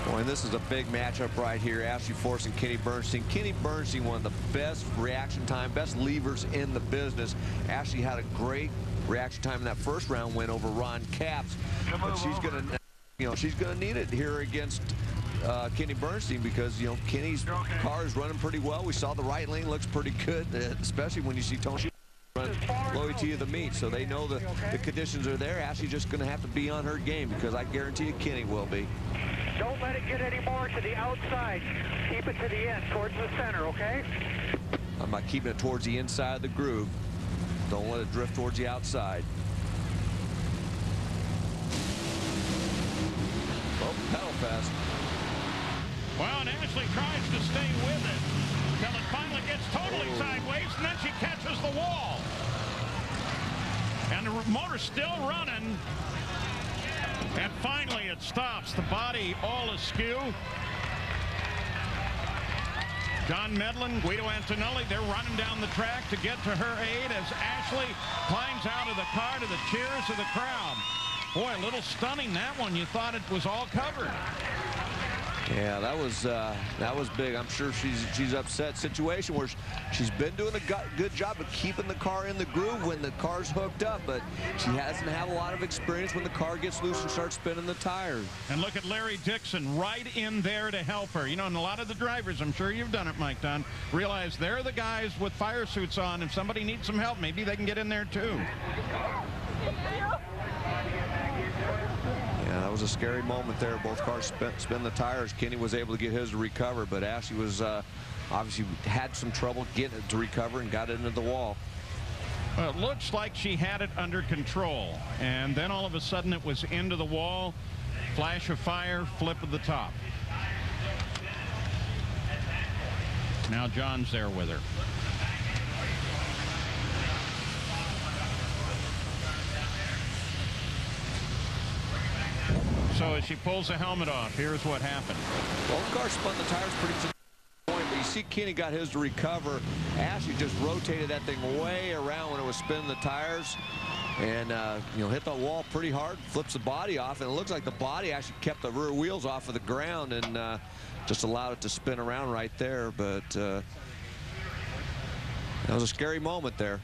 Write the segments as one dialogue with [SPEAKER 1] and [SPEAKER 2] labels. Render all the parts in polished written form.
[SPEAKER 1] Boy, and this is a big matchup right here. Ashley Force and Kenny Bernstein. Kenny Bernstein, one of the best reaction time, best levers in the business. Ashley had a great reaction time in that first round win over Ron Capps. But she's going to, she's going to need it here against Kenny Bernstein because, Kenny's car is running pretty well. We saw the right lane looks pretty good, especially when you see Tony run low ET of the meet. So they know the conditions are there. Ashley's just going to have to be on her game because I guarantee you Kenny will be.
[SPEAKER 2] Don't let it get any more to the outside. Keep it to the end, towards the center, okay?
[SPEAKER 1] I'm not keeping it towards the inside of the groove. Don't let it drift towards the outside. Oh, pedal fast.
[SPEAKER 3] Well, and Ashley tries to stay with it until it finally gets totally sideways, and then she catches the wall. And the motor's still running. And finally it stops. The body all askew. John Medlin, Guido Antonelli, they're running down the track to get to her aid as Ashley climbs out of the car to the cheers of the crowd. Boy, a little stunning, that one. You thought it was all covered.
[SPEAKER 1] Yeah, that was big. I'm sure she's upset. Situation where she's been doing a good job of keeping the car in the groove when the car's hooked up, but she hasn't had a lot of experience when the car gets loose and starts spinning the tires.
[SPEAKER 3] And look at Larry Dixon right in there to help her. And a lot of the drivers, I'm sure you've done it, Mike Dunn, realize they're the guys with fire suits on. If somebody needs some help, maybe they can get in there too.
[SPEAKER 1] Yeah, that was a scary moment there. Both cars spin the tires. Kenny was able to get his to recover, but Ashley was obviously had some trouble getting it to recover and got it into the wall.
[SPEAKER 3] Well, it looks like she had it under control, and then all of a sudden it was into the wall. Flash of fire, flip of the top. Now John's there with her. So as she pulls the helmet off, here's what happened.
[SPEAKER 1] Both cars spun the tires pretty to the point, but you see Kenny got his to recover. Ashley just rotated that thing way around when it was spinning the tires and, hit the wall pretty hard, flips the body off, and it looks like the body actually kept the rear wheels off of the ground and just allowed it to spin around right there. But that was a scary moment there.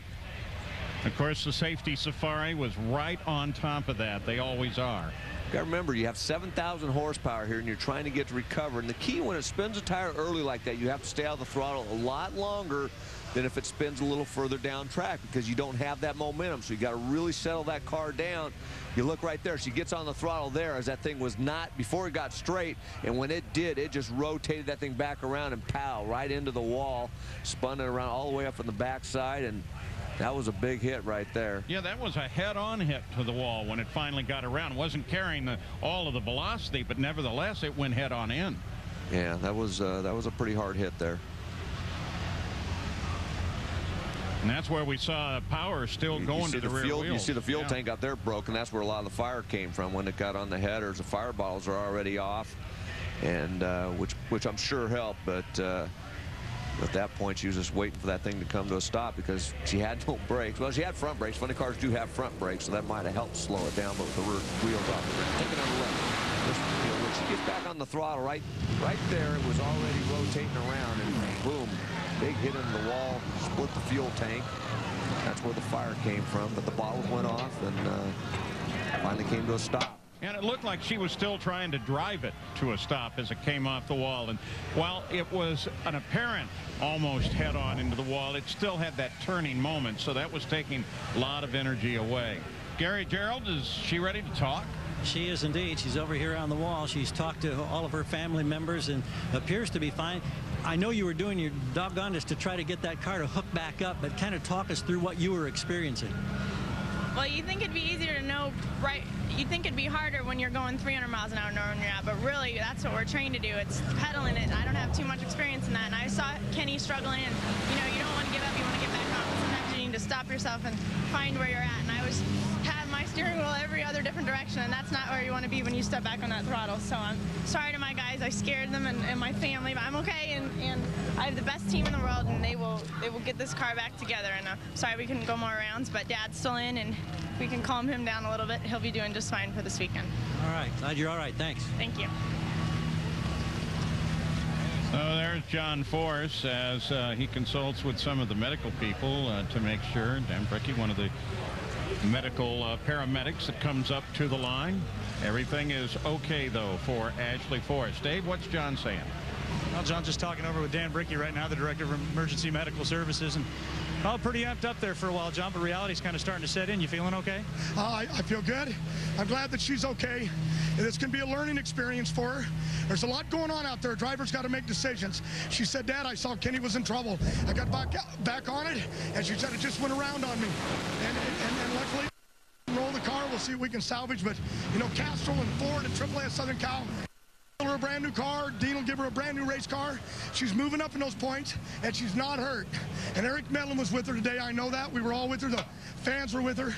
[SPEAKER 3] Of course, the safety safari was right on top of that. They always are.
[SPEAKER 1] You got to remember, you have 7,000 horsepower here, and you're trying to get to recover. And the key, when it spins a tire early like that, you have to stay out of the throttle a lot longer than if it spins a little further down track because you don't have that momentum. So you got to really settle that car down. You look right there. She gets on the throttle there as that thing was not before it got straight. And when it did, it just rotated that thing back around and pow, right into the wall, spun it around all the way up on the backside. And that was a big hit right there.
[SPEAKER 3] Yeah, that was a head-on hit to the wall when it finally got around. It wasn't carrying all of the velocity, but nevertheless, it went head-on in.
[SPEAKER 1] Yeah, that was a pretty hard hit there.
[SPEAKER 3] And that's where we saw power still going to the rear wheels.
[SPEAKER 1] You see the fuel tank out there broken. That's where a lot of the fire came from when it got on the headers. The fire bottles are already off, and which I'm sure helped, but. At that point, she was just waiting for that thing to come to a stop because she had no brakes. Well, she had front brakes. Funny cars do have front brakes, so that might have helped slow it down, but with the rear wheels off. Take it on the left. Just, when she gets back on the throttle, right there, it was already rotating around, and boom, big hit into the wall, split the fuel tank. That's where the fire came from, but the bottles went off and finally came to a stop.
[SPEAKER 3] And it looked like she was still trying to drive it to a stop as it came off the wall. And while it was an apparent almost head-on into the wall, it still had that turning moment. So that was taking a lot of energy away. Gary Gerould, is she ready to talk?
[SPEAKER 4] She is indeed. She's over here on the wall. She's talked to all of her family members and appears to be fine. I know you were doing your doggondest to try to get that car to hook back up, but kind of talk us through what you were experiencing.
[SPEAKER 5] Well, you think it'd be easier to know, right? You think it'd be harder when you're going 300 miles an hour knowing you're at, but really that's what we're trained to do. It's pedaling it. I don't have too much experience in that, and I saw Kenny struggling, and you don't want to give up. You want to get back on. Sometimes you need to stop yourself and find where you're at. And I had my steering wheel every other different direction, and that's not where you want to be when you step back on that throttle. So I'm sorry to my guys. I scared them and my family, but I'm okay, and I have the best team in the world, and they will get this car back together. And sorry we couldn't go more rounds, but Dad's still in, and we can calm him down a little bit. He'll be doing just fine for this weekend.
[SPEAKER 4] All right. Glad you're all right. Thanks.
[SPEAKER 5] Thank you.
[SPEAKER 3] There's John Force as he consults with some of the medical people to make sure. Dan Bricky, one of the medical paramedics that comes up to the line. Everything is okay, though, for Ashley Force. Dave, what's John saying?
[SPEAKER 6] Well, John's just talking over with Dan Bricky right now, the Director of Emergency Medical Services. And pretty amped up there for a while, John, but reality's kind of starting to set in. You feeling okay?
[SPEAKER 7] I feel good. I'm glad that she's okay. This can be a learning experience for her. There's a lot going on out there. Drivers got to make decisions. She said, Dad, I saw Kenny was in trouble. I got back on it, and she said it just went around on me. And luckily, roll the car. We'll see what we can salvage. But, you know, Castrol and Ford and AAA Southern Cal, her a brand new car. Dean will give her a brand new race car. She's moving up in those points, and she's not hurt. And Eric Medlin was with her today. I know that. We were all with her. The fans were with her.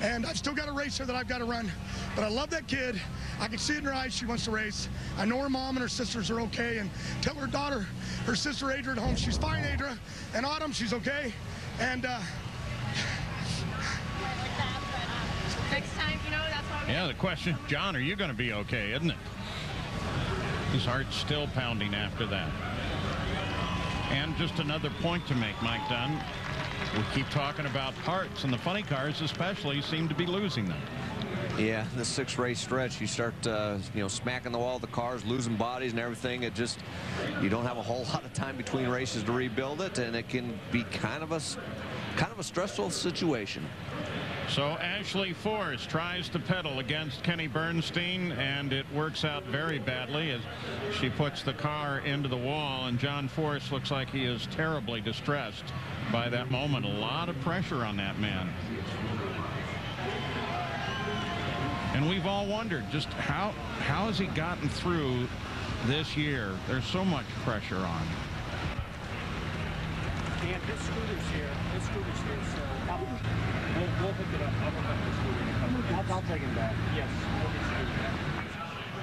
[SPEAKER 7] And I've still got a race here that I've got to run. But I love that kid. I can see it in her eyes. She wants to race. I know her mom and her sisters are okay. And tell her daughter, her sister Adria at home, she's fine, Adria. And Autumn, she's okay. And
[SPEAKER 5] Next time, you know, that's what
[SPEAKER 3] yeah, the question, John, are you going to be okay, isn't it? His heart's still pounding after that. And just another point to make, Mike Dunn. We keep talking about hearts, and the funny cars especially seem to be losing them.
[SPEAKER 1] Yeah, the 6-race stretch, you start, you know, smacking the wall of the cars, losing bodies and everything. It just, you don't have a whole lot of time between races to rebuild it, and it can be kind of a stressful situation.
[SPEAKER 3] So Ashley Force tries to pedal against Kenny Bernstein, and it works out very badly as she puts the car into the wall, and John Force looks like he is terribly distressed by that moment. A lot of pressure on that man. And we've all wondered just how has he gotten through this year? There's so much pressure on.
[SPEAKER 8] And his scooter's here. His scooter's here, so we'll pick it up. I'll pick up the scooter. I'll take him back. Yes.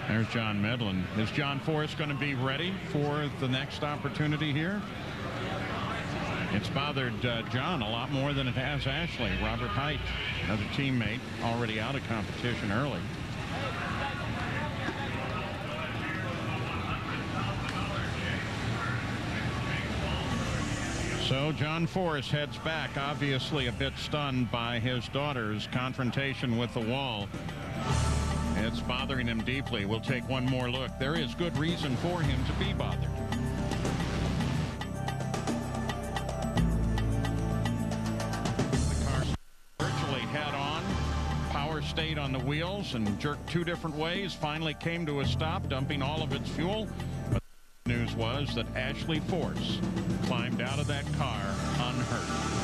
[SPEAKER 3] There's John Medlin. Is John Force going to be ready for the next opportunity here? It's bothered John a lot more than it has Ashley. Robert Height, another teammate, already out of competition early. So John Force heads back, obviously a bit stunned by his daughter's confrontation with the wall. It's bothering him deeply. We'll take one more look. There is good reason for him to be bothered. The car virtually head on. Power stayed on the wheels and jerked 2 different ways. Finally came to a stop, dumping all of its fuel. But the news was that Ashley Force climbed out of that car unhurt.